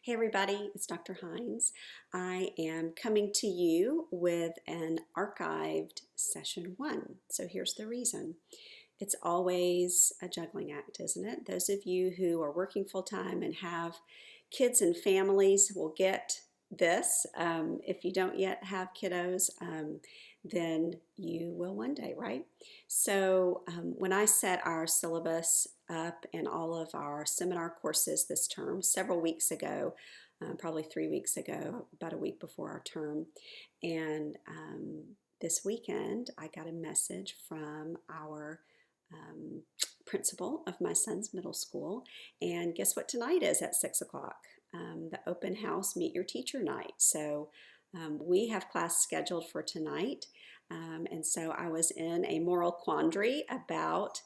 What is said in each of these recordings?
Hey everybody, it's Dr. Hines. I am coming to you with an archived session 1. So here's the reason. It's always a juggling act, isn't it? Those of you who are working full-time and have kids and families will get this. If you don't yet have kiddos, then you will one day, right? So when I set our syllabus up and all of our seminar courses this term, several weeks ago, probably 3 weeks ago, about a week before our term, and this weekend I got a message from our principal of my son's middle school, and guess what tonight is at 6 o'clock? The open house Meet Your Teacher night. So we have class scheduled for tonight, and so I was in a moral quandary about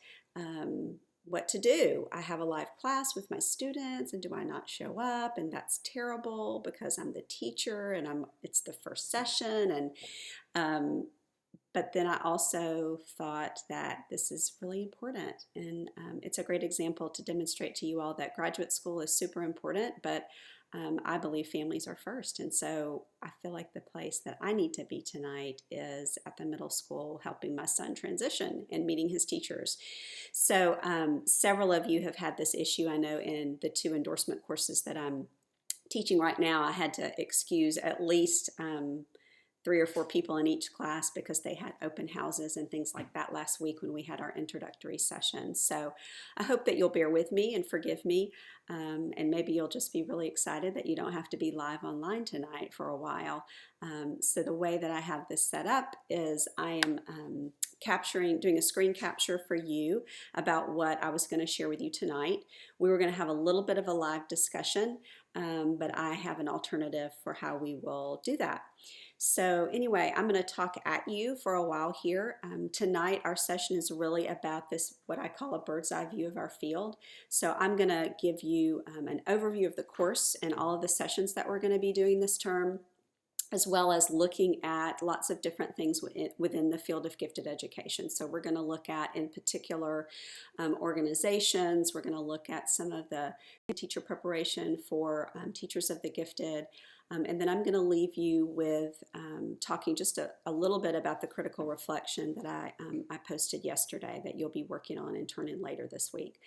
what to do. I have a live class with my students, and do I not show up? And that's terrible because I'm the teacher and it's the first session, and but then I also thought that this is really important, and it's a great example to demonstrate to you all that graduate school is super important, but I believe families are first. And so I feel like the place that I need to be tonight is at the middle school, helping my son transition and meeting his teachers. So several of you have had this issue. I know in the 2 endorsement courses that I'm teaching right now, I had to excuse at least 3 or 4 people in each class because they had open houses and things like that last week when we had our introductory session. So I hope that you'll bear with me and forgive me, and maybe you'll just be really excited that you don't have to be live online tonight for a while. So the way that I have this set up is I am doing a screen capture for you about what I was going to share with you tonight. We were going to have a little bit of a live discussion, but I have an alternative for how we will do that. So anyway, I'm going to talk at you for a while here. Tonight our session is really about this, what I call a bird's eye view of our field. So I'm going to give you an overview of the course and all of the sessions that we're going to be doing this term, as well as looking at lots of different things within the field of gifted education. So we're going to look at, in particular, organizations. We're going to look at some of the teacher preparation for teachers of the gifted. And then I'm going to leave you with talking just a little bit about the critical reflection that I posted yesterday that you'll be working on and turn in later this week.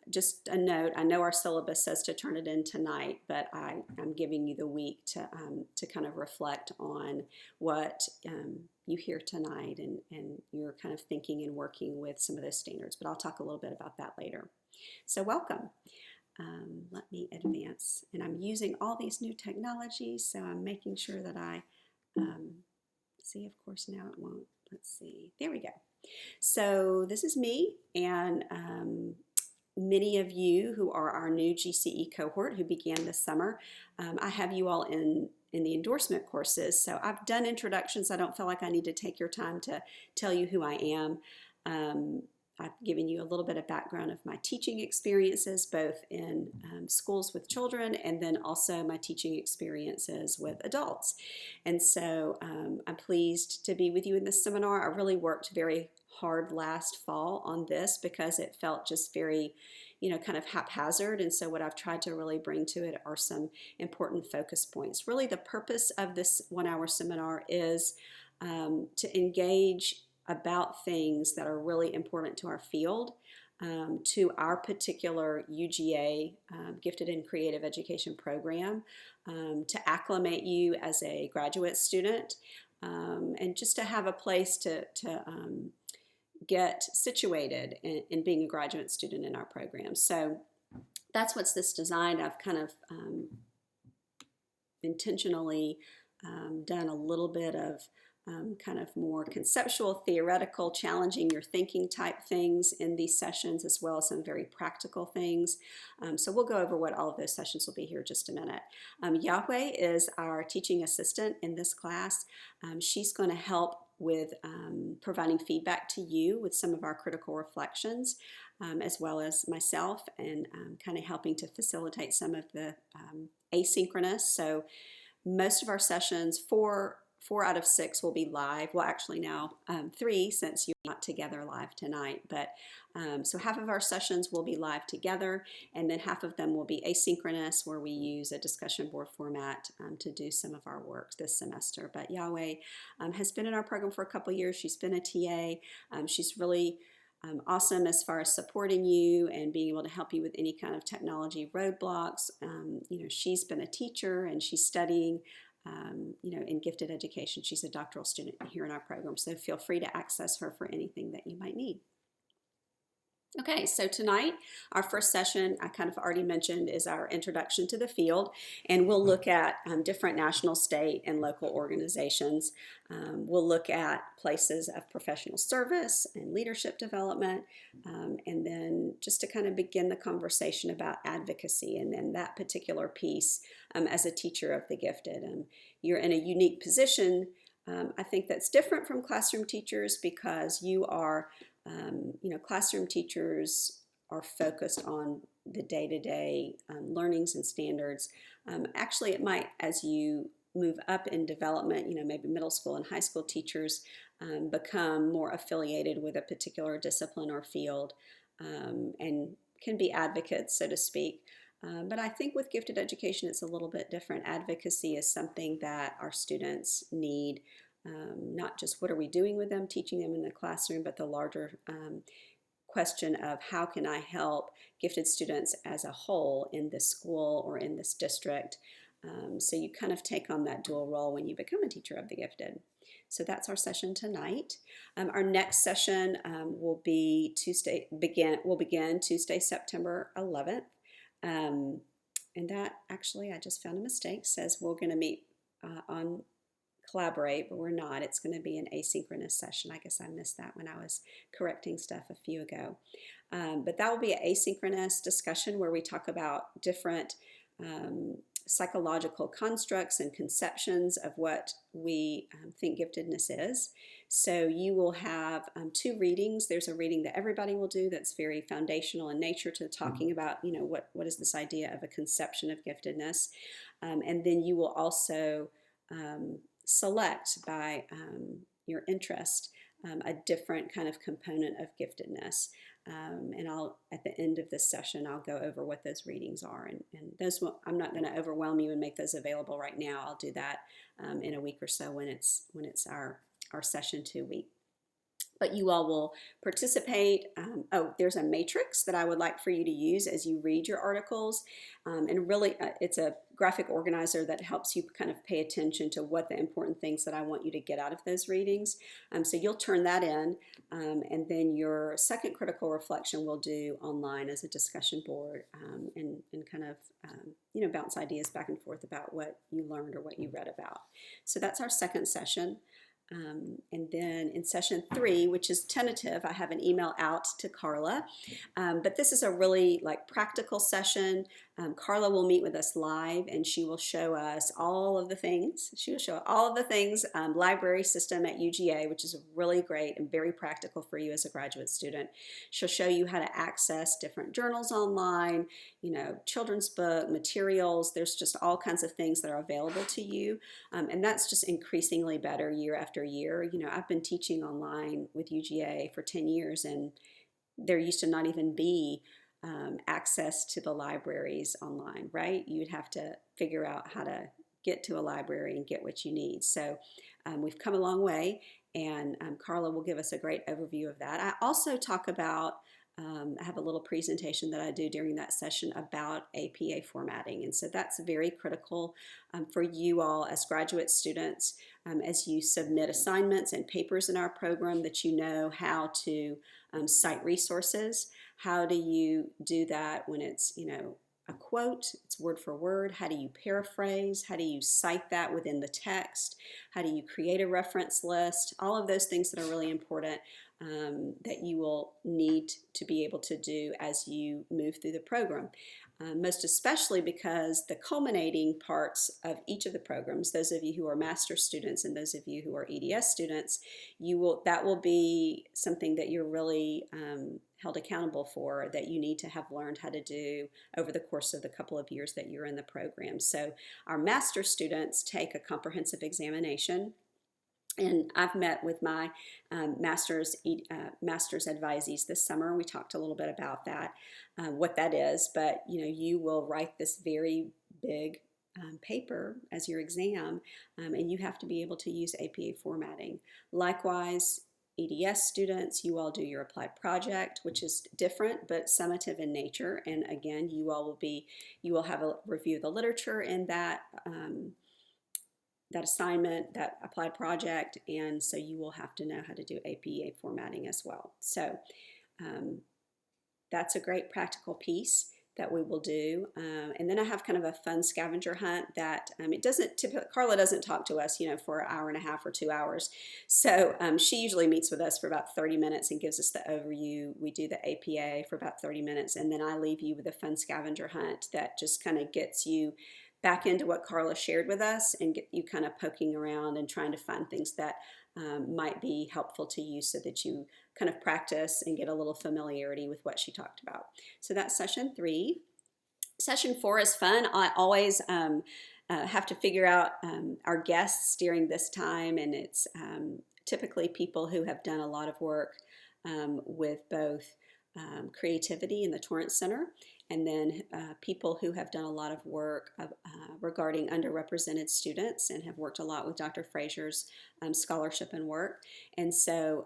Just a note, I know our syllabus says to turn it in tonight, but I'm giving you the week to kind of reflect on what you hear tonight and you're kind of thinking and working with some of those standards. But I'll talk a little bit about that later. So welcome. Let me advance, and I'm using all these new technologies, so I'm making sure that I see. Of course now it won't. Let's see, there we go. So this is me, and many of you who are our new GCE cohort who began this summer, I have you all in the endorsement courses. So I've done introductions. I don't feel like I need to take your time to tell you who I am. I've given you a little bit of background of my teaching experiences, both in schools with children and then also my teaching experiences with adults. And so I'm pleased to be with you in this seminar. I really worked very hard last fall on this because it felt just very, kind of haphazard. And so what I've tried to really bring to it are some important focus points. Really the purpose of this 1-hour seminar is to engage about things that are really important to our field, to our particular UGA, Gifted and Creative Education Program, to acclimate you as a graduate student, and just to have a place to get situated in being a graduate student in our program. So that's what's this designed. I've kind of intentionally done a little bit of kind of more conceptual, theoretical, challenging your thinking type things in these sessions, as well as some very practical things. So we'll go over what all of those sessions will be here in just a minute. Yahweh is our teaching assistant in this class. She's going to help with providing feedback to you with some of our critical reflections, as well as myself, and kind of helping to facilitate some of the asynchronous. So most of our sessions, 4 out of 6 will be live. Well, actually now 3, since you're not together live tonight. But so half of our sessions will be live together, and then half of them will be asynchronous, where we use a discussion board format to do some of our work this semester. But Yahweh has been in our program for a couple years. She's been a TA. She's really awesome as far as supporting you and being able to help you with any kind of technology roadblocks. She's been a teacher and she's studying in gifted education. She's a doctoral student here in our program, so feel free to access her for anything that you might need. Okay, so tonight, our first session, I kind of already mentioned, is our introduction to the field, and we'll look at different national, state, and local organizations. We'll look at places of professional service and leadership development, and then just to kind of begin the conversation about advocacy and then that particular piece as a teacher of the gifted. You're in a unique position, I think, that's different from classroom teachers, because you are classroom teachers are focused on the day-to-day learnings and standards. Actually, it might, as you move up in development, maybe middle school and high school teachers become more affiliated with a particular discipline or field and can be advocates, so to speak. But I think with gifted education, it's a little bit different. Advocacy is something that our students need. Not just what are we doing with them, teaching them in the classroom, but the larger question of how can I help gifted students as a whole in this school or in this district. So you kind of take on that dual role when you become a teacher of the gifted. So that's our session tonight. Our next session will begin Tuesday, September 11th. And that actually, I just found a mistake, says we're going to meet on Collaborate, but we're not. It's going to be an asynchronous session. I guess I missed that when I was correcting stuff a few ago. But that will be an asynchronous discussion where we talk about different psychological constructs and conceptions of what we think giftedness is. So you will have 2 readings. There's a reading that everybody will do that's very foundational in nature to talking about, what is this idea of a conception of giftedness. And then you will also select by your interest a different kind of component of giftedness. And at the end of this session, I'll go over what those readings are. And those I'm not going to overwhelm you and make those available right now. I'll do that in a week or so when it's our session 2 week. But you all will participate. There's a matrix that I would like for you to use as you read your articles. And really, it's a graphic organizer that helps you kind of pay attention to what the important things that I want you to get out of those readings. So you'll turn that in. And then your second critical reflection we'll do online as a discussion board and kind of, bounce ideas back and forth about what you learned or what you read about. So that's our second session. And then in session 3, which is tentative, I have an email out to Carla. But this is a really practical session. Carla will meet with us live, and she will show us all of the things. She will show all of the things, library system at UGA, which is really great and very practical for you as a graduate student. She'll show you how to access different journals online, children's book materials. There's just all kinds of things that are available to you. And that's just increasingly better year after year. I've been teaching online with UGA for 10 years, and there used to not even be access to the libraries online, right? You'd have to figure out how to get to a library and get what you need. So we've come a long way, and Carla will give us a great overview of that. I also talk about I have a little presentation that I do during that session about APA formatting, and so that's very critical for you all as graduate students as you submit assignments and papers in our program, that you know how to cite resources. How do you do that when it's a quote, it's word for word? How do you paraphrase? How do you cite that within the text? How do you create a reference list? All of those things that are really important that you will need to be able to do as you move through the program. Most especially because the culminating parts of each of the programs, those of you who are master's students and those of you who are EDS students, that will be something that you're really held accountable for, that you need to have learned how to do over the course of the couple of years that you're in the program. So our master's students take a comprehensive examination. And I've met with my master's advisees this summer. We talked a little bit about that, what that is. But you will write this very big paper as your exam, and you have to be able to use APA formatting. Likewise, EDS students, you all do your applied project, which is different but summative in nature. And again, you will have a review of the literature in that. That assignment, that applied project, and so you will have to know how to do APA formatting as well. So um, that's a great practical piece that we will do. And then I have kind of a fun scavenger hunt that it doesn't typically, Carla doesn't talk to us, for an hour and a half or 2 hours. So she usually meets with us for about 30 minutes and gives us the overview. We do the APA for about 30 minutes, and then I leave you with a fun scavenger hunt that just kind of gets you back into what Carla shared with us and get you kind of poking around and trying to find things that might be helpful to you so that you kind of practice and get a little familiarity with what she talked about. So that's session 3. Session 4 is fun. I always have to figure out our guests during this time, and it's typically people who have done a lot of work with both creativity in the Torrance Center, and then people who have done a lot of work regarding underrepresented students and have worked a lot with Dr. Fraser's scholarship and work. And so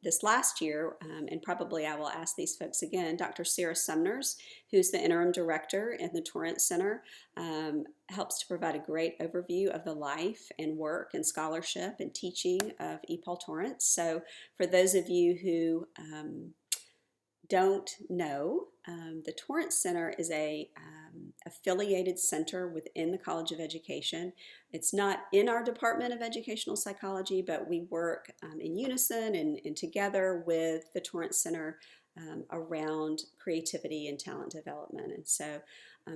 this last year, and probably I will ask these folks again, Dr. Sarah Sumners, who's the interim director in the Torrance Center, helps to provide a great overview of the life and work and scholarship and teaching of EPAL Torrance. So for those of you who don't know, the Torrance Center is a affiliated center within the College of Education. It's not in our Department of Educational Psychology, but we work in unison and together with the Torrance Center around creativity and talent development. And so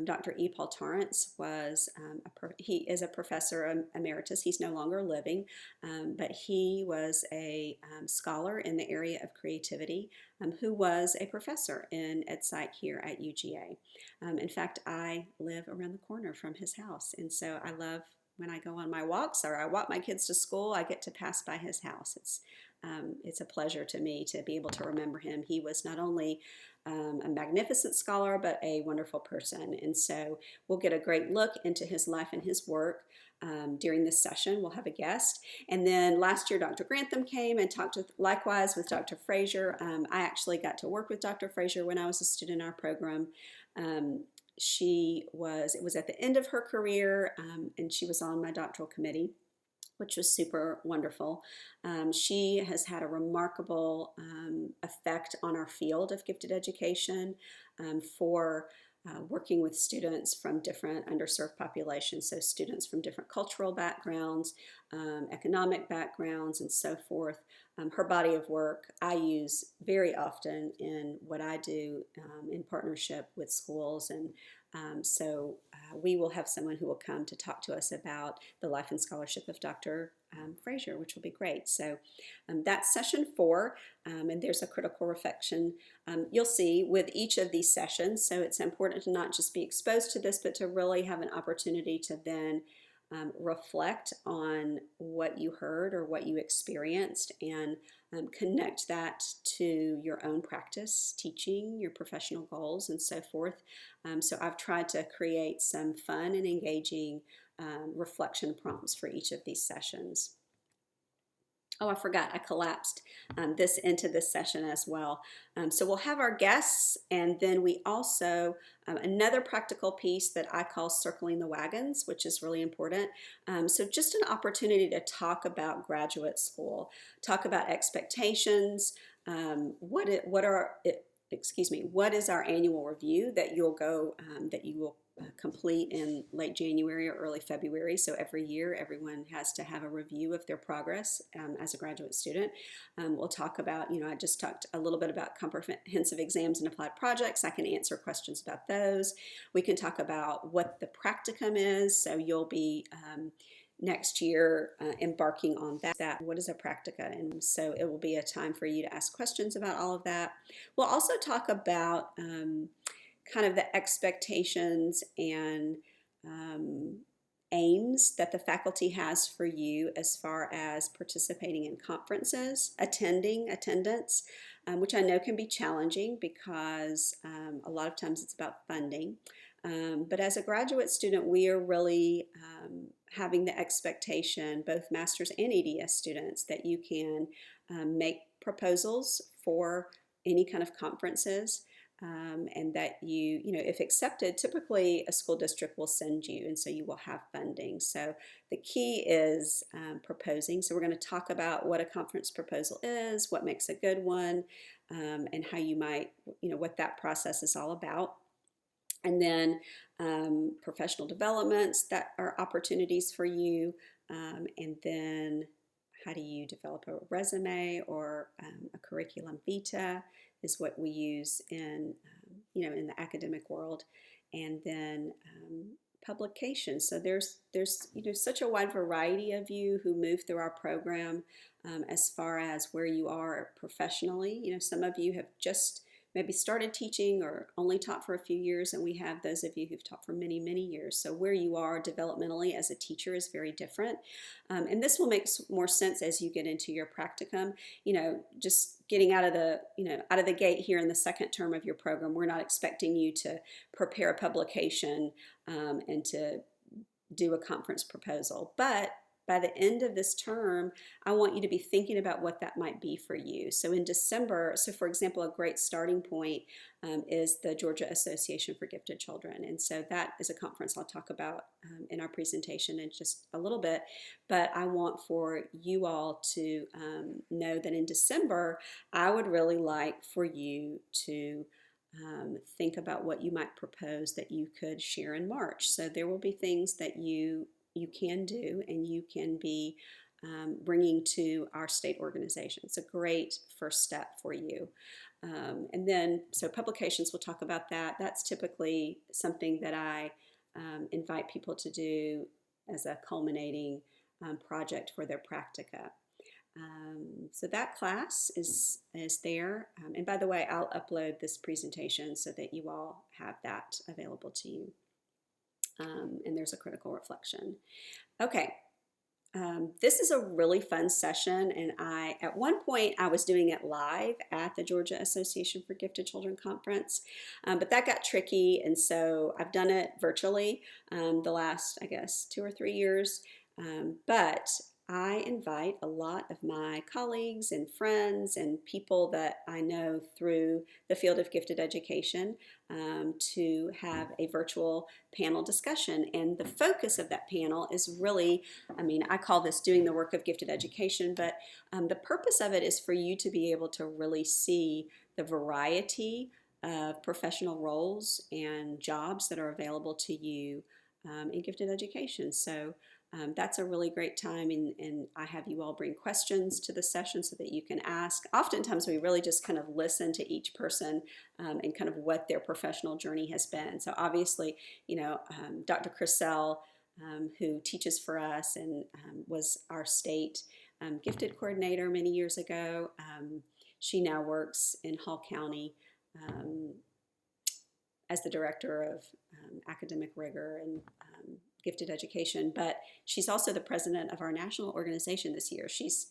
Dr. E. Paul Torrance was, he is a professor emeritus. He's no longer living, but he was a scholar in the area of creativity who was a professor in EPSY here at UGA. In fact, I live around the corner from his house, and so I love when I go on my walks or I walk my kids to school, I get to pass by his house. It's a pleasure to me to be able to remember him. He was not only a magnificent scholar, but a wonderful person. And so we'll get a great look into his life and his work during this session. We'll have a guest. And then last year, Dr. Grantham came and talked likewise with Dr. Fraser. I actually got to work with Dr. Fraser when I was a student in our program. It was at the end of her career, and she was on my doctoral committee, which was super wonderful. She has had a remarkable effect on our field of gifted education for working with students from different underserved populations, so students from different cultural backgrounds, economic backgrounds, and so forth. Her body of work I use very often in what I do in partnership with schools, and so we will have someone who will come to talk to us about the life and scholarship of Dr. Fraser, which will be great. So that's session 4, and there's a critical reflection you'll see with each of these sessions. So it's important to not just be exposed to this, but to really have an opportunity to then reflect on what you heard or what you experienced and connect that to your own practice, teaching, your professional goals, and so forth. So I've tried to create some fun and engaging reflection prompts for each of these sessions. Oh, I forgot, I collapsed this into this session as well. So we'll have our guests, and then we also, another practical piece that I call circling the wagons, which is really important. So just an opportunity to talk about graduate school, talk about expectations, what is our annual review that you will complete in late January or early February. So every year, everyone has to have a review of their progress as a graduate student. We'll talk about, I just talked a little bit about comprehensive exams and applied projects. I can answer questions about those. We can talk about what the practicum is. So you'll be next year embarking on that. What is a practica? And so it will be a time for you to ask questions about all of that. We'll also talk about kind of the expectations and aims that the faculty has for you as far as participating in conferences, attendance, which I know can be challenging because a lot of times it's about funding. But as a graduate student, we are really having the expectation, both master's and EDS students, that you can make proposals for any kind of conferences. And that if accepted, typically a school district will send you, and so you will have funding. So the key is proposing. So we're going to talk about what a conference proposal is, what makes a good one, and how you might, what that process is all about. And then professional developments that are opportunities for you, and then how do you develop a resume or a curriculum vitae is what we use in in the academic world, and then publications. So there's such a wide variety of you who move through our program as far as where you are professionally. Some of you have just maybe started teaching or only taught for a few years, and we have those of you who've taught for many, many years. So where you are developmentally as a teacher is very different. And this will make more sense as you get into your practicum. Just getting out of the gate here in the second term of your program, we're not expecting you to prepare a publication and to do a conference proposal. But by the end of this term, I want you to be thinking about what that might be for you. So in December, for example, a great starting point is the Georgia Association for Gifted Children. And so that is a conference I'll talk about in our presentation in just a little bit. But I want for you all to know that in December, I would really like for you to think about what you might propose that you could share in March. So there will be things that you can do and you can be bringing to our state organization. It's a great first step for you. And then, so publications, we'll talk about that. That's typically something that I invite people to do as a culminating project for their practica. So that class is there. And by the way, I'll upload this presentation so that you all have that available to you. And there's a critical reflection. Okay, this is a really fun session, and at one point I was doing it live at the Georgia Association for Gifted Children conference, but that got tricky, and so I've done it virtually the last, I guess, 2 or 3 years, but I invite a lot of my colleagues and friends and people that I know through the field of gifted education to have a virtual panel discussion. And the focus of that panel is really, I call this doing the work of gifted education, but the purpose of it is for you to be able to really see the variety of professional roles and jobs that are available to you in gifted education. So that's a really great time, and I have you all bring questions to the session so that you can ask. Oftentimes we really just kind of listen to each person and kind of what their professional journey has been. So obviously, Dr. Chriselle, who teaches for us and was our state gifted coordinator many years ago, she now works in Hall County as the director of academic rigor and gifted education, but she's also the president of our national organization this year. She's,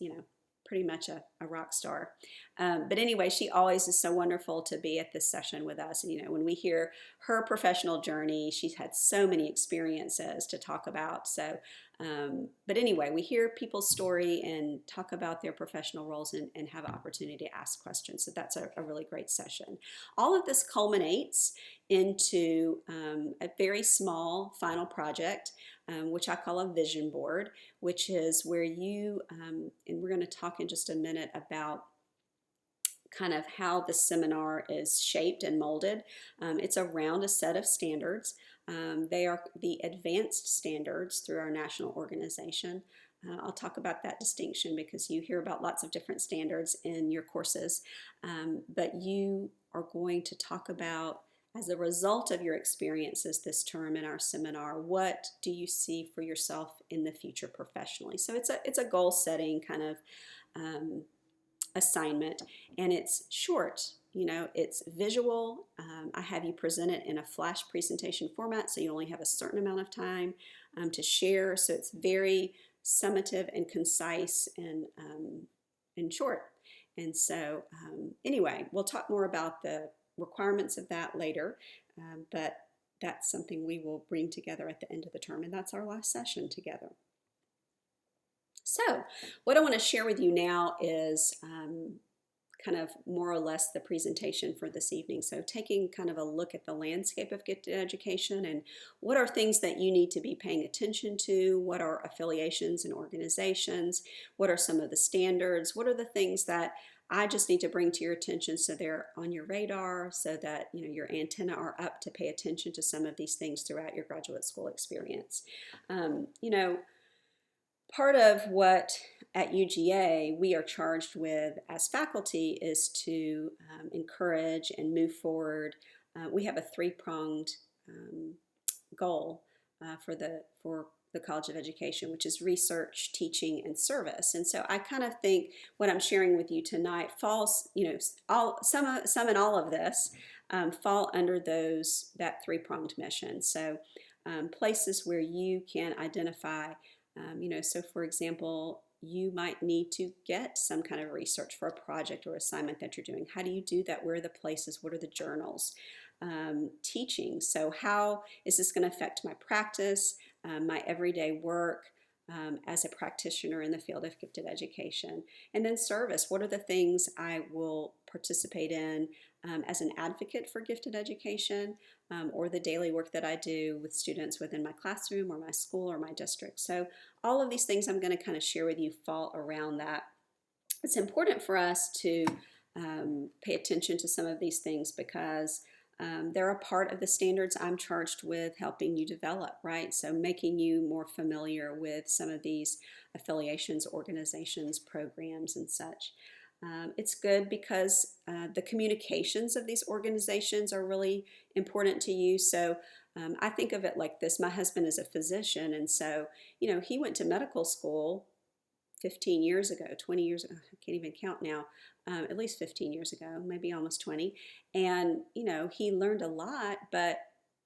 pretty much a rock star. But anyway, she always is so wonderful to be at this session with us. And, when we hear her professional journey, she's had so many experiences to talk about. So, but anyway, we hear people's story and talk about their professional roles and have an opportunity to ask questions. So that's a really great session. All of this culminates into a very small final project, which I call a vision board, which is where you, and we're going to talk in just a minute about kind of how the seminar is shaped and molded. It's around a set of standards. They are the advanced standards through our national organization. I'll talk about that distinction because you hear about lots of different standards in your courses, but you are going to talk about, as a result of your experiences this term in our seminar, what do you see for yourself in the future professionally? So it's a goal setting kind of assignment, and it's short. it's visual. I have you present it in a flash presentation format, so you only have a certain amount of time to share. So it's very summative and concise and short. And so anyway, we'll talk more about the requirements of that later, but that's something we will bring together at the end of the term, and that's our last session together. So what I want to share with you now is kind of more or less the presentation for this evening. So taking kind of a look at the landscape of gifted education and what are things that you need to be paying attention to, what are affiliations and organizations, what are some of the standards, what are the things that I just need to bring to your attention so they're on your radar, so that your antenna are up to pay attention to some of these things throughout your graduate school experience. Part of what at UGA we are charged with as faculty is to encourage and move forward. We have a three-pronged goal for the College of Education, which is research, teaching, and service. And so I kind of think what I'm sharing with you tonight falls, some and all of this fall under that three-pronged mission. So places where you can identify. So for example, you might need to get some kind of research for a project or assignment that you're doing. How do you do that? Where are the places? What are the journals? Teaching. So how is this going to affect my practice, my everyday work as a practitioner in the field of gifted education? And then service. What are the things I will participate in as an advocate for gifted education, or the daily work that I do with students within my classroom or my school or my district? So all of these things I'm going to kind of share with you fall around that. It's important for us to pay attention to some of these things because they're a part of the standards I'm charged with helping you develop, right? So making you more familiar with some of these affiliations, organizations, programs, and such. It's good because the communications of these organizations are really important to you. So I think of it like this. My husband is a physician, and so, he went to medical school 15 years ago, 20 years ago, I can't even count now, at least 15 years ago, maybe almost 20. And, he learned a lot, but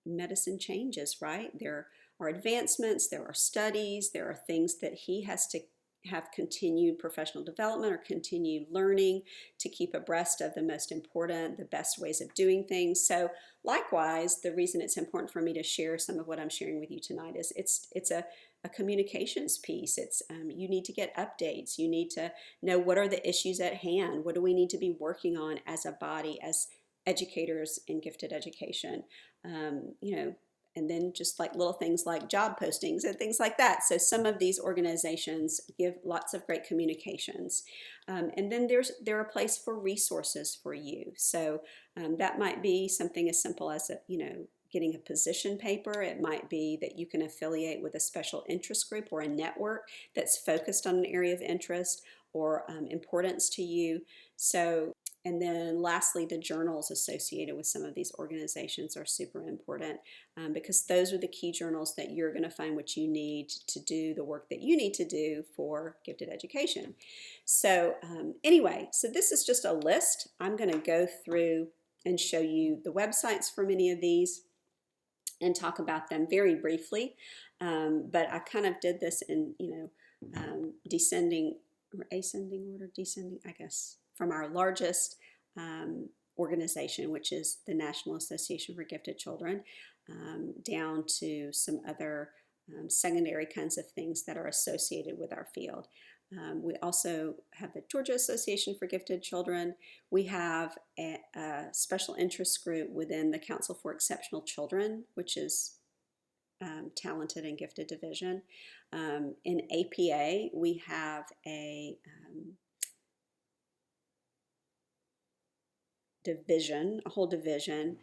medicine changes, right? There are advancements, there are studies, there are things that he has to have continued professional development or continued learning to keep abreast of the most important, the best ways of doing things. So likewise, the reason it's important for me to share some of what I'm sharing with you tonight is it's a communications piece. It's you need to get updates. You need to know what are the issues at hand. What do we need to be working on as a body, as educators in gifted education? And then just like little things like job postings and things like that. So some of these organizations give lots of great communications. And then there are a place for resources for you. So that might be something as simple as getting a position paper. It might be that you can affiliate with a special interest group or a network that's focused on an area of interest or importance to you. And then lastly, the journals associated with some of these organizations are super important because those are the key journals that you're going to find what you need to do the work that you need to do for gifted education. So anyway, so this is just a list. I'm going to go through and show you the websites for many of these and talk about them very briefly. But I kind of did this in, descending or ascending order, descending, I guess, from our largest organization, which is the National Association for Gifted Children, down to some other secondary kinds of things that are associated with our field. We also have the Georgia Association for Gifted Children. We have a special interest group within the Council for Exceptional Children, which is talented and gifted division. In APA, we have a whole division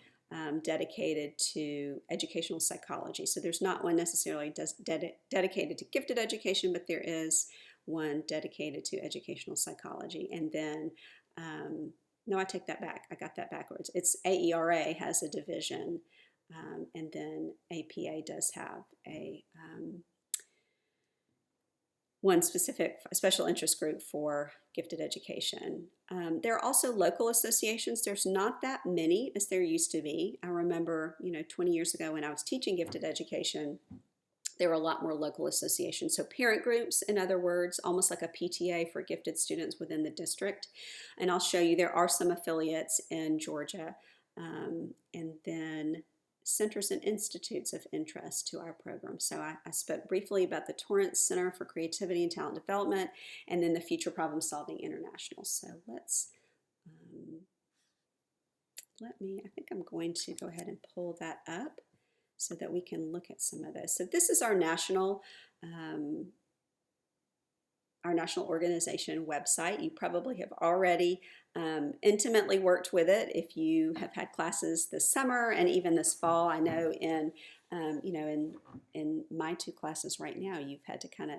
dedicated to educational psychology. So there's not one necessarily dedicated to gifted education, but there is one dedicated to educational psychology. And then, no, I take that back. I got that backwards. It's AERA has a division, and then APA does have a one specific special interest group for gifted education. There are also local associations. There's not that many as there used to be. I remember, 20 years ago when I was teaching gifted education, there were a lot more local associations. So parent groups, in other words, almost like a PTA for gifted students within the district. And I'll show you there are some affiliates in Georgia. And then centers and institutes of interest to our program. So I spoke briefly about the Torrance Center for Creativity and Talent Development, and then the Future Problem Solving International. So I think I'm going to go ahead and pull that up so that we can look at some of this. So this is our national organization website. You probably have already intimately worked with it if you have had classes this summer and even this fall. I know in my 2 classes right now, you've had to kind of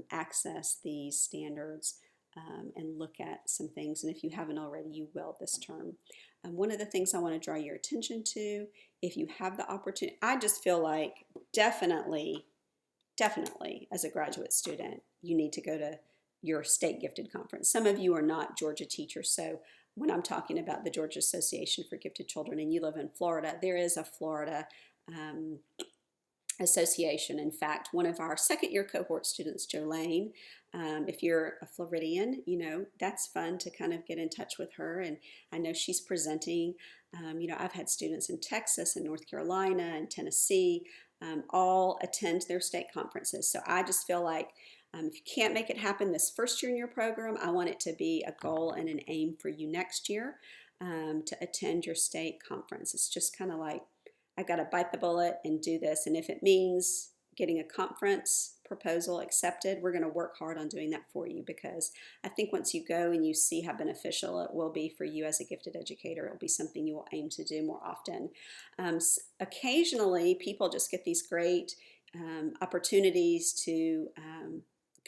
access these standards and look at some things. And if you haven't already, you will this term. One of the things I want to draw your attention to, if you have the opportunity, I just feel like definitely as a graduate student, you need to go to your state gifted conference. Some of you are not Georgia teachers, so when I'm talking about the Georgia Association for Gifted Children and you live in Florida, there is a Florida association. In fact, one of our second year cohort students, Jolene, if you're a Floridian, that's fun to kind of get in touch with her. And I know she's presenting. I've had students in Texas and North Carolina and Tennessee all attend their state conferences. So I just feel like if you can't make it happen this first year in your program, I want it to be a goal and an aim for you next year to attend your state conference. It's just kind of like, I got to bite the bullet and do this. And if it means getting a conference proposal accepted, we're going to work hard on doing that for you, because I think once you go and you see how beneficial it will be for you as a gifted educator, it'll be something you will aim to do more often. Occasionally, people just get these great opportunities to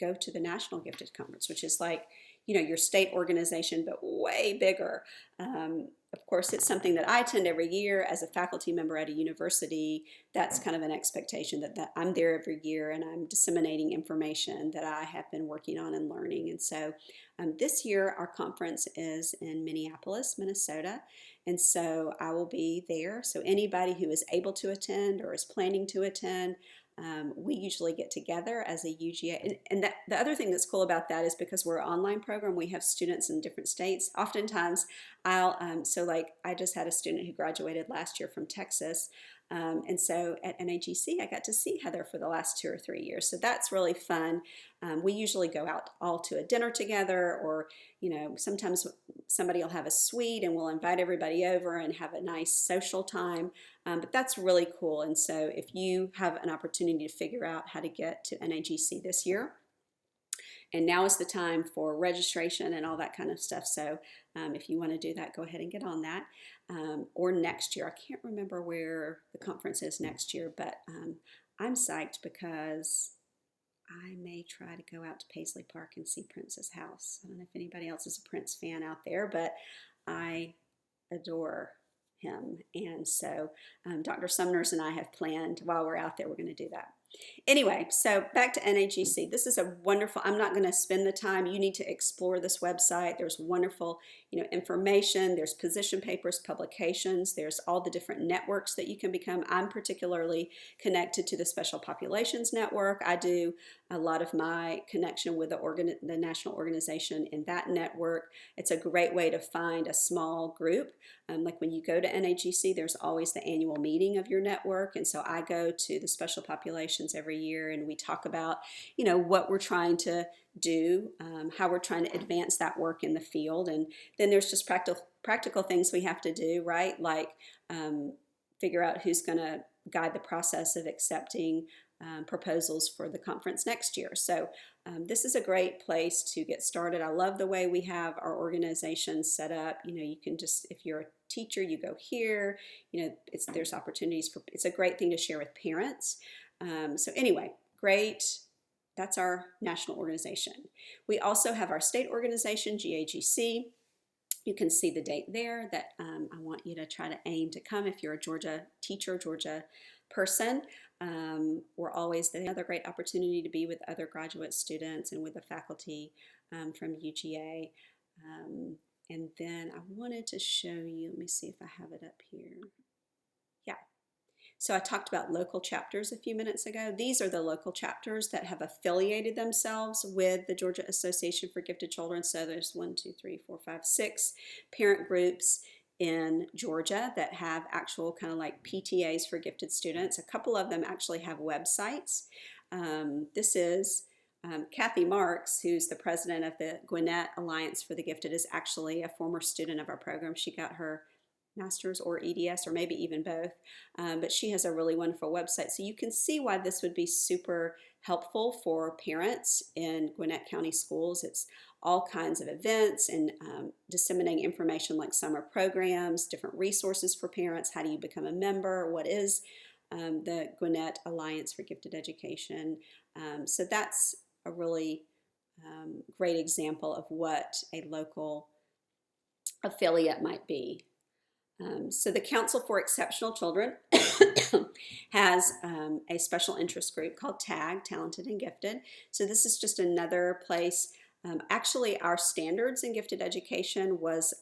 go to the National Gifted Conference, which is like, your state organization, but way bigger. Of course, it's something that I attend every year as a faculty member at a university. That's kind of an expectation that I'm there every year and I'm disseminating information that I have been working on and learning. And so this year our conference is in Minneapolis, Minnesota. And so I will be there. So anybody who is able to attend or is planning to attend, we usually get together as a UGA. And the other thing that's cool about that is because we're an online program, we have students in different states. Oftentimes, I just had a student who graduated last year from Texas. And so at NAGC, I got to see Heather for the last 2 or 3 years. So that's really fun. We usually go out all to a dinner together, or, sometimes somebody will have a suite and we'll invite everybody over and have a nice social time. But that's really cool. And so if you have an opportunity to figure out how to get to NAGC this year, and now is the time for registration and all that kind of stuff. So if you want to do that, go ahead and get on that. Or next year. I can't remember where the conference is next year, but I'm psyched because I may try to go out to Paisley Park and see Prince's house. I don't know if anybody else is a Prince fan out there, but I adore him. And so Dr. Sumners and I have planned while we're out there, we're going to do that. Anyway, so back to NAGC. This is a wonderful, I'm not going to spend the time. You need to explore this website. There's wonderful, information. There's position papers, publications. There's all the different networks that you can become. I'm particularly connected to the Special Populations Network. I do a lot of my connection with the national organization in that network. It's a great way to find a small group. Like when you go to NAGC, there's always the annual meeting of your network. And so I go to the Special Populations every year and we talk about, what we're trying to do, how we're trying to advance that work in the field. And then there's just practical things we have to do, right? Like figure out who's going to guide the process of accepting proposals for the conference next year. So this is a great place to get started. I love the way we have our organization set up. You can just, if you're a teacher, you go here. There's opportunities for, it's a great thing to share with parents. So anyway, great. That's our national organization. We also have our state organization, GAGC. You can see the date there that I want you to try to aim to come if you're a Georgia teacher, Georgia person. We're always another great opportunity to be with other graduate students and with the faculty from UGA. And then I wanted to show you, let me see if I have it up here. Yeah. So I talked about local chapters a few minutes ago. These are the local chapters that have affiliated themselves with the Georgia Association for Gifted Children. So there's 6 parent groups in Georgia that have actual kind of like PTAs for gifted students. A couple of them actually have websites. This is Kathy Marks, who's the president of the Gwinnett Alliance for the Gifted, is actually a former student of our program. She got her master's or EDS or maybe even both, but she has a really wonderful website. So you can see why this would be super helpful for parents in Gwinnett County schools. It's all kinds of events and disseminating information like summer programs, different resources for parents. How do you become a member? What is the Gwinnett Alliance for Gifted Education? So that's a really great example of what a local affiliate might be. So the Council for Exceptional Children has a special interest group called TAG, Talented and Gifted. So this is just another place. Actually, our standards in gifted education was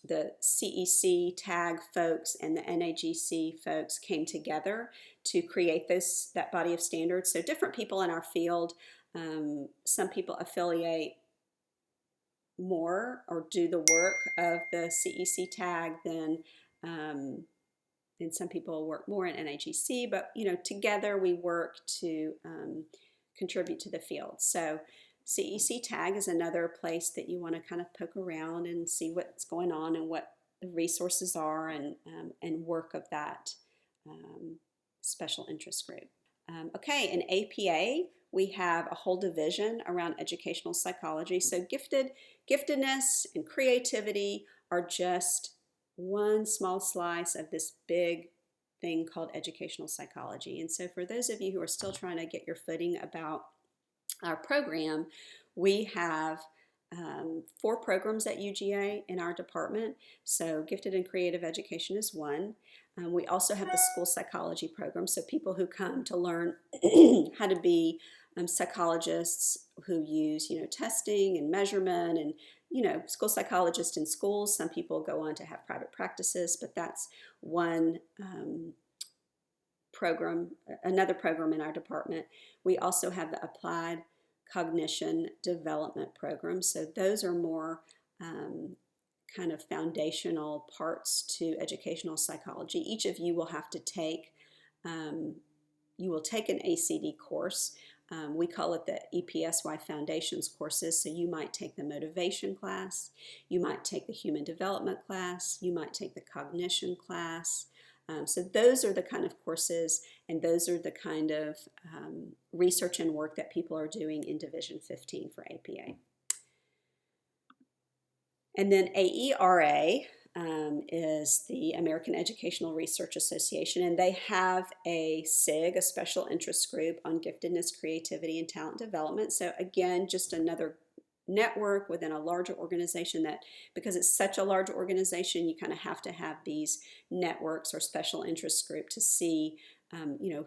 the CEC TAG folks and the NAGC folks came together to create that body of standards. So different people in our field, some people affiliate more or do the work of the CEC tag than some people work more in NAGC, but together we work to contribute to the field. So CEC tag is another place that you want to kind of poke around and see what's going on and what the resources are and work of that special interest group. Okay, in APA, we have a whole division around educational psychology. So giftedness and creativity are just one small slice of this big thing called educational psychology. And so for those of you who are still trying to get your footing about our program, we have 4 programs at UGA in our department. So gifted and creative education is one. We also have the school psychology program, so people who come to learn how to be psychologists who use, testing and measurement and, school psychologists in schools. Some people go on to have private practices, but that's one program, another program in our department. We also have the applied cognition development program. So those are more kind of foundational parts to educational psychology. Each of you will have to take, you will take an ACD course. We call it the EPSY Foundations courses. So you might take the motivation class, you might take the human development class, you might take the cognition class. So those are the kind of courses and those are the kind of research and work that people are doing in Division 15 for APA. And then AERA is the American Educational Research Association, and they have a SIG, a special interest group on giftedness, creativity, and talent development. So again, just another network within a larger organization that, because it's such a large organization, you kind of have to have these networks or special interest group to see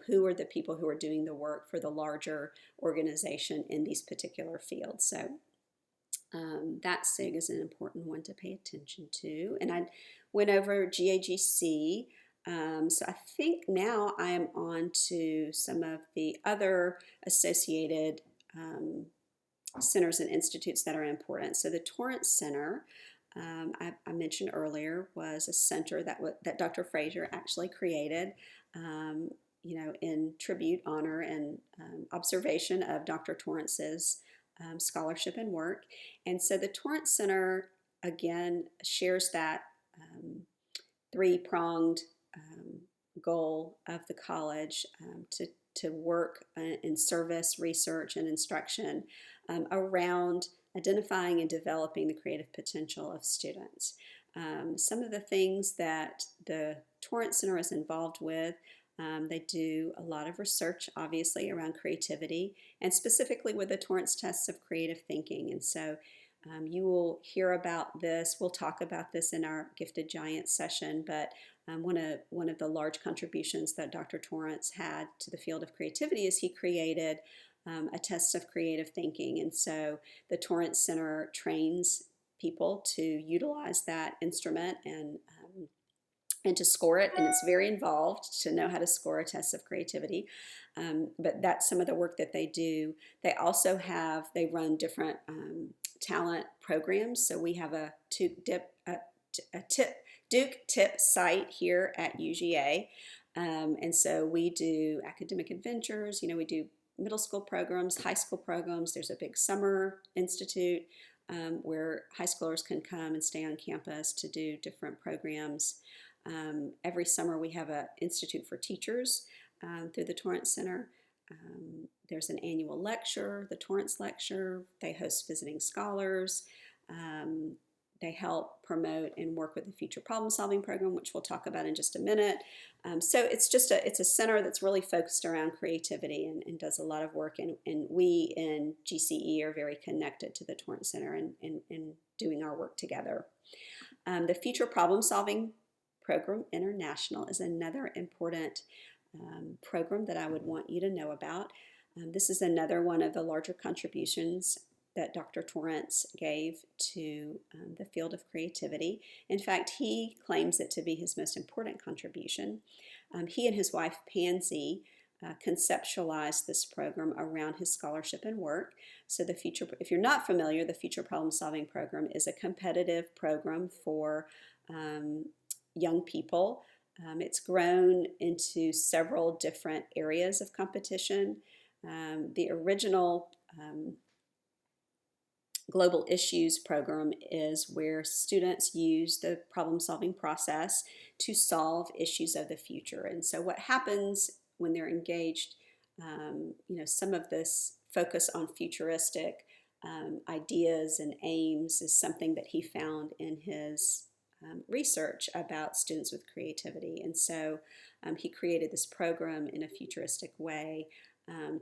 who are the people who are doing the work for the larger organization in these particular fields. So that SIG is an important one to pay attention to. And I went over GAGC. So I think now I am on to some of the other associated centers and institutes that are important. So the Torrance Center, I mentioned earlier, was a center that Dr. Frazier actually created, in tribute, honor, and observation of Dr. Torrance's scholarship and work. And so the Torrance Center, again, shares that three-pronged goal of the college to work in service, research, and instruction around identifying and developing the creative potential of students. Some of the things that the Torrance Center is involved with, they do a lot of research, obviously, around creativity, and specifically with the Torrance tests of creative thinking. And so you will hear about this. We'll talk about this in our Gifted Giants session, but one of the large contributions that Dr. Torrance had to the field of creativity is he created a test of creative thinking. And so the Torrance Center trains people to utilize that instrument and to score it, and it's very involved to know how to score a test of creativity. But that's some of the work that they do. They also they run different talent programs. So we have a Duke Tip site here at UGA. And so we do academic adventures, we do middle school programs, high school programs. There's a big summer institute where high schoolers can come and stay on campus to do different programs. Every summer we have an Institute for Teachers through the Torrance Center. There's an annual lecture, the Torrance Lecture. They host visiting scholars. They help promote and work with the Future Problem Solving Program, which we'll talk about in just a minute. So it's a center that's really focused around creativity and does a lot of work. And we in GCE are very connected to the Torrance Center and doing our work together. The Future Problem Solving Program International is another important program that I would want you to know about. This is another one of the larger contributions that Dr. Torrance gave to the field of creativity. In fact, he claims it to be his most important contribution. He and his wife Pansy conceptualized this program around his scholarship and work. So if you're not familiar, the Future Problem Solving Program is a competitive program for young people. It's grown into several different areas of competition. The original Global Issues program is where students use the problem-solving process to solve issues of the future. And so what happens when they're engaged, some of this focus on futuristic ideas and aims is something that he found in his research about students with creativity. And so he created this program in a futuristic way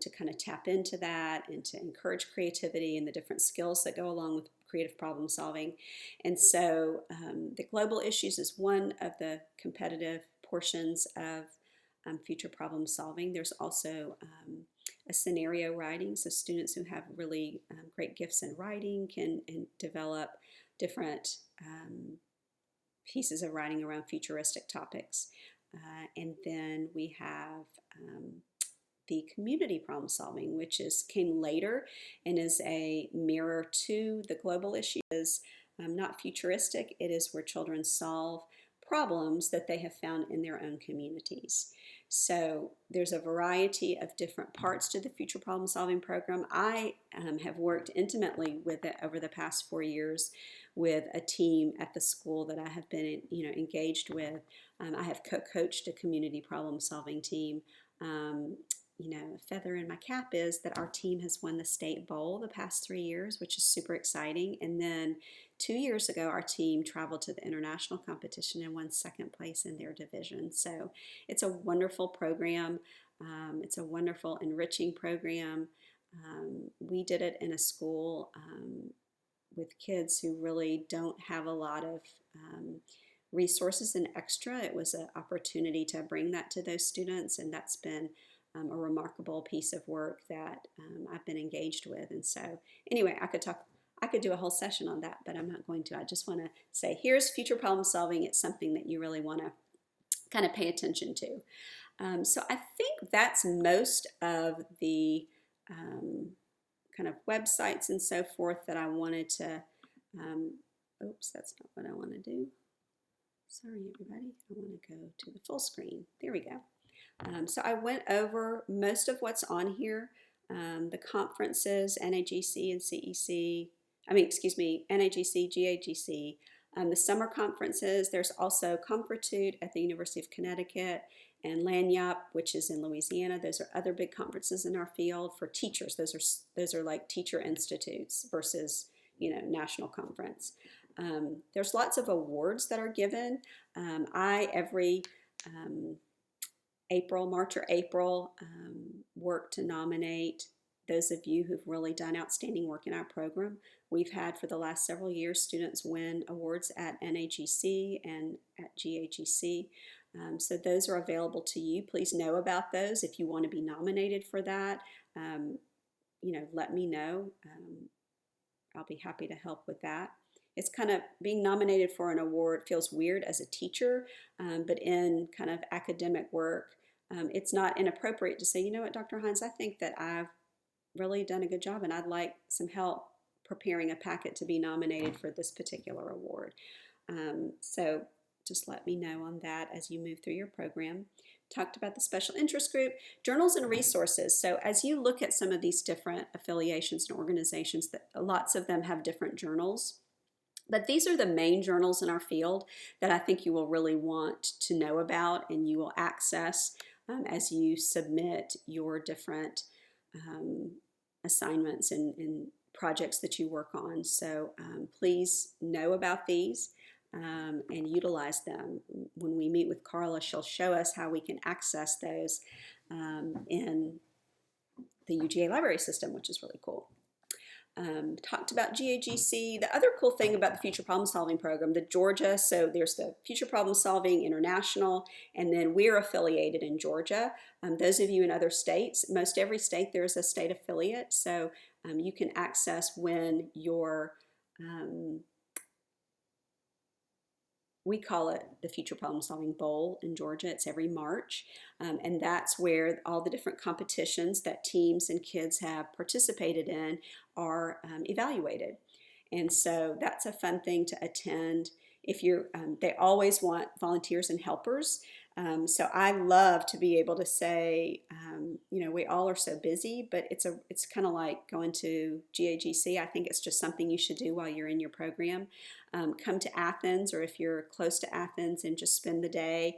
to kind of tap into that and to encourage creativity and the different skills that go along with creative problem solving. And so the Global Issues is one of the competitive portions of future problem solving. There's also a scenario writing, so students who have really great gifts in writing can develop different pieces of writing around futuristic topics. And then we have the community problem solving, which came later and is a mirror to the Global Issues. Not futuristic, it is where children solve problems that they have found in their own communities. So there's a variety of different parts to the Future Problem Solving Program. I have worked intimately with it over the past 4 years with a team at the school that I have been engaged with. I have co-coached a community problem solving team. A feather in my cap is that our team has won the state bowl the past 3 years, which is super exciting. And then 2 years ago, our team traveled to the international competition and won second place in their division. So it's a wonderful program. It's a wonderful, enriching program. We did it in a school with kids who really don't have a lot of resources and extra. It was an opportunity to bring that to those students, and that's been a remarkable piece of work that I've been engaged with. And so anyway, I could do a whole session on that, but I'm not going to. I just want to say, here's future problem solving. It's something that you really want to kind of pay attention to. So I think that's most of the kind of websites and so forth that I wanted to, oops, that's not what I want to do. Sorry, everybody. I want to go to the full screen. There we go. So I went over most of what's on here, the conferences, NAGC and CEC, NAGC, GAGC, the summer conferences. There's also Comfortude at the University of Connecticut and Lanyap, which is in Louisiana. Those are other big conferences in our field for teachers. Those are like teacher institutes versus national conference. There's lots of awards that are given. Every March or April, work to nominate those of you who've really done outstanding work in our program. We've had for the last several years students win awards at NAGC and at GAGC. So those are available to you. Please know about those. If you want to be nominated for that, let me know. I'll be happy to help with that. It's kind of being nominated for an award feels weird as a teacher, but in kind of academic work, it's not inappropriate to say, you know what, Dr. Hines, I think that I've really done a good job and I'd like some help preparing a packet to be nominated for this particular award. So just let me know on that as you move through your program. Talked about the special interest group, journals and resources. So as you look at some of these different affiliations and organizations, that lots of them have different journals. But these are the main journals in our field that I think you will really want to know about and you will access as you submit your different assignments and projects that you work on. So please know about these and utilize them. When we meet with Carla, she'll show us how we can access those in the UGA library system, which is really cool. Talked about GAGC. The other cool thing about the Future Problem Solving program, the Georgia, so there's the Future Problem Solving International, and then we're affiliated in Georgia. Those of you in other states, most every state there's a state affiliate, so you can access when your we call it the Future Problem Solving Bowl in Georgia. It's every March, and that's where all the different competitions that teams and kids have participated in are evaluated. And so that's a fun thing to attend. If you're, they always want volunteers and helpers. So I love to be able to say, we all are so busy, but it's kind of like going to GAGC. I think it's just something you should do while you're in your program. Come to Athens, or if you're close to Athens, and just spend the day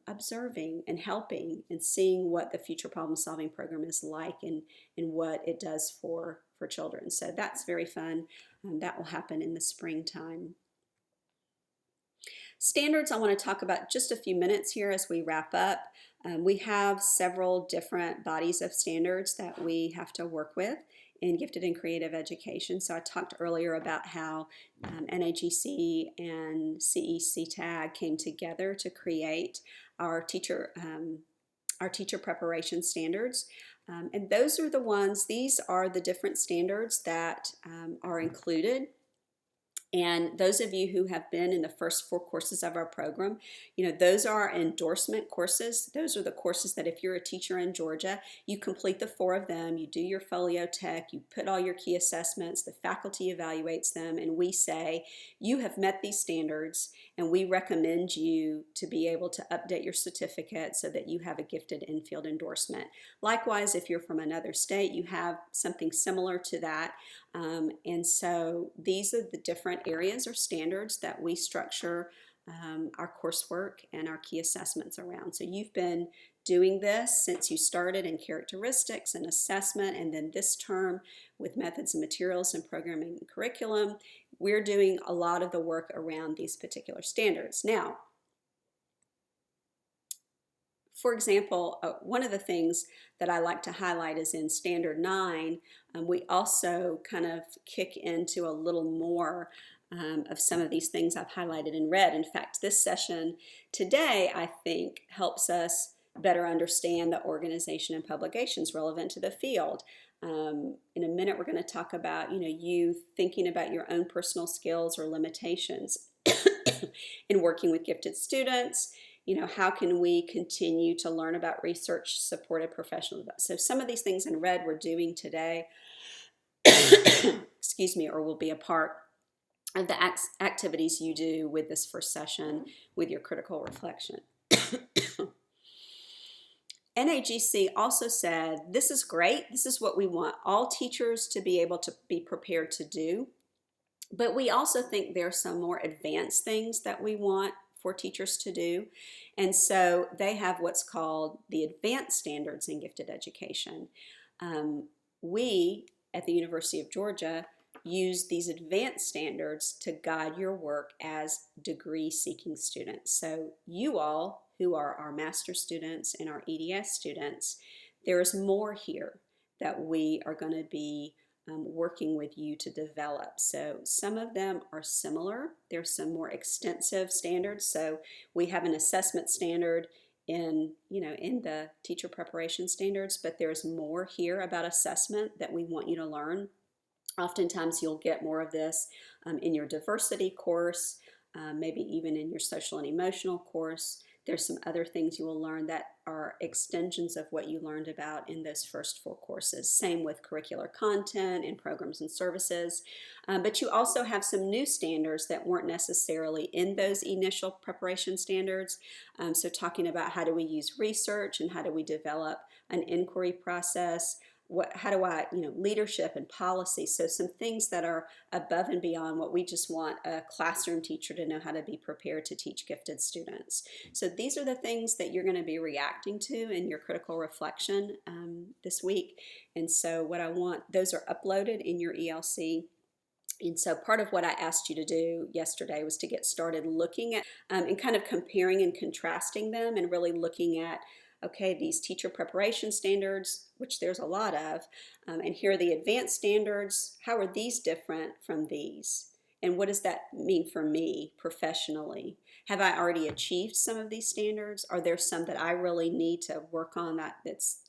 observing and helping and seeing what the Future Problem Solving program is like and what it does for children. So that's very fun. That will happen in the springtime. Standards I want to talk about just a few minutes here as we wrap up. We have several different bodies of standards that we have to work with in gifted and creative education. So I talked earlier about how NAGC and CEC-TAG came together to create our teacher preparation standards. And those are the ones, these are the different standards that are included. And those of you who have been in the first 4 courses of our program, those are endorsement courses. Those are the courses that if you're a teacher in Georgia, you complete the 4 of them, you do your folio tech, you put all your key assessments, the faculty evaluates them, and we say, you have met these standards, and we recommend you to be able to update your certificate so that you have a gifted in-field endorsement. Likewise, if you're from another state, you have something similar to that. And so these are the different areas or standards that we structure our coursework and our key assessments around. So you've been doing this since you started in characteristics and assessment, and then this term with methods and materials and programming and curriculum, we're doing a lot of the work around these particular standards. Now, for example, one of the things that I like to highlight is in Standard 9, we also kind of kick into a little more of some of these things I've highlighted in red. In fact, this session today, I think, helps us better understand the organization and publications relevant to the field. In a minute, we're going to talk about, you thinking about your own personal skills or limitations in working with gifted students. How can we continue to learn about research-supported professional development? So some of these things in red we're doing today, excuse me, or will be a part of the activities you do with this first session with your critical reflection. NAGC also said, this is great, this is what we want all teachers to be able to be prepared to do, but we also think there are some more advanced things that we want for teachers to do. And so they have what's called the advanced standards in gifted education. We at the University of Georgia use these advanced standards to guide your work as degree-seeking students. So you all, who are our master's students and our EDS students, there is more here. that we are going to be working with you to develop. So some of them are similar. There's some more extensive standards. So we have an assessment standard in the teacher preparation standards, but there's more here about assessment that we want you to learn. Oftentimes you'll get more of this in your diversity course, maybe even in your social and emotional course. There's some other things you will learn that are extensions of what you learned about in those first 4 courses. Same with curricular content and programs and services. But you also have some new standards that weren't necessarily in those initial preparation standards. So talking about how do we use research and how do we develop an inquiry process, how do I, leadership and policy. So some things that are above and beyond what we just want a classroom teacher to know how to be prepared to teach gifted students. So these are the things that you're going to be reacting to in your critical reflection this week. And so those are uploaded in your ELC. And so part of what I asked you to do yesterday was to get started looking at and kind of comparing and contrasting them, and really looking at, okay, these teacher preparation standards, which there's a lot of, and here are the advanced standards. How are these different from these? And what does that mean for me professionally? Have I already achieved some of these standards? Are there some that I really need to work on that's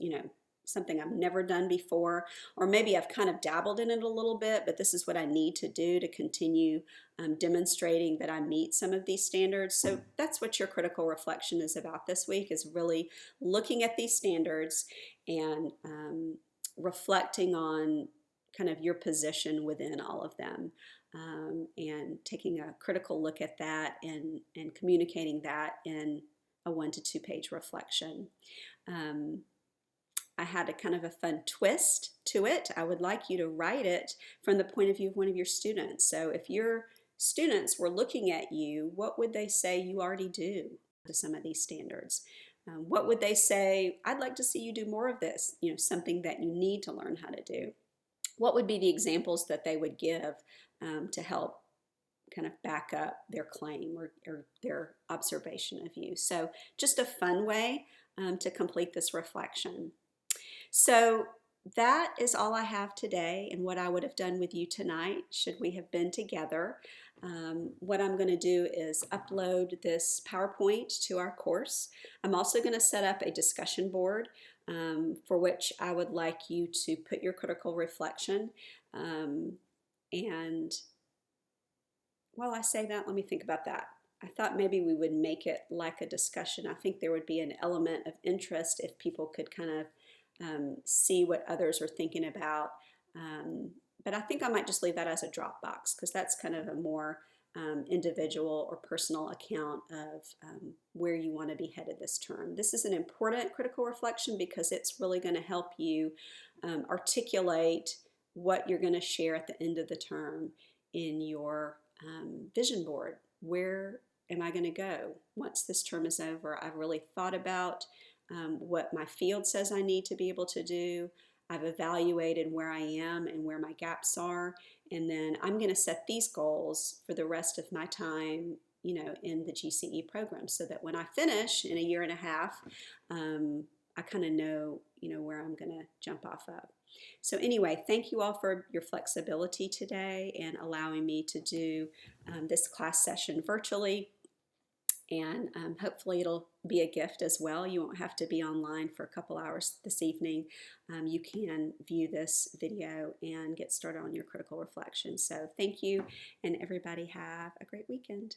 something I've never done before? Or maybe I've kind of dabbled in it a little bit, but this is what I need to do to continue demonstrating that I meet some of these standards. So that's what your critical reflection is about this week, is really looking at these standards and reflecting on kind of your position within all of them, and taking a critical look at that and communicating that in a 1 to 2 page reflection. I had a kind of a fun twist to it. I would like you to write it from the point of view of one of your students. So if your students were looking at you, what would they say you already do to some of these standards? What would they say, I'd like to see you do more of this, something that you need to learn how to do? What would be the examples that they would give to help kind of back up their claim or their observation of you? So just a fun way to complete this reflection. So that is all I have today, and what I would have done with you tonight should we have been together. What I'm going to do is upload this PowerPoint to our course. I'm also going to set up a discussion board for which I would like you to put your critical reflection. And while I say that, let me think about that. I thought maybe we would make it like a discussion. I think there would be an element of interest if people could kind of see what others are thinking about. But I think I might just leave that as a Dropbox, because that's kind of a more individual or personal account of where you want to be headed this term. This is an important critical reflection because it's really going to help you articulate what you're going to share at the end of the term in your vision board. Where am I going to go once this term is over? I've really thought about what my field says I need to be able to do. I've evaluated where I am and where my gaps are, and then I'm going to set these goals for the rest of my time, in the GCE program, so that when I finish in a year and a half, I kind of know, where I'm going to jump off of. So anyway, thank you all for your flexibility today and allowing me to do this class session virtually. And hopefully it'll be a gift as well. You won't have to be online for a couple hours this evening. You can view this video and get started on your critical reflection. So thank you, and everybody have a great weekend.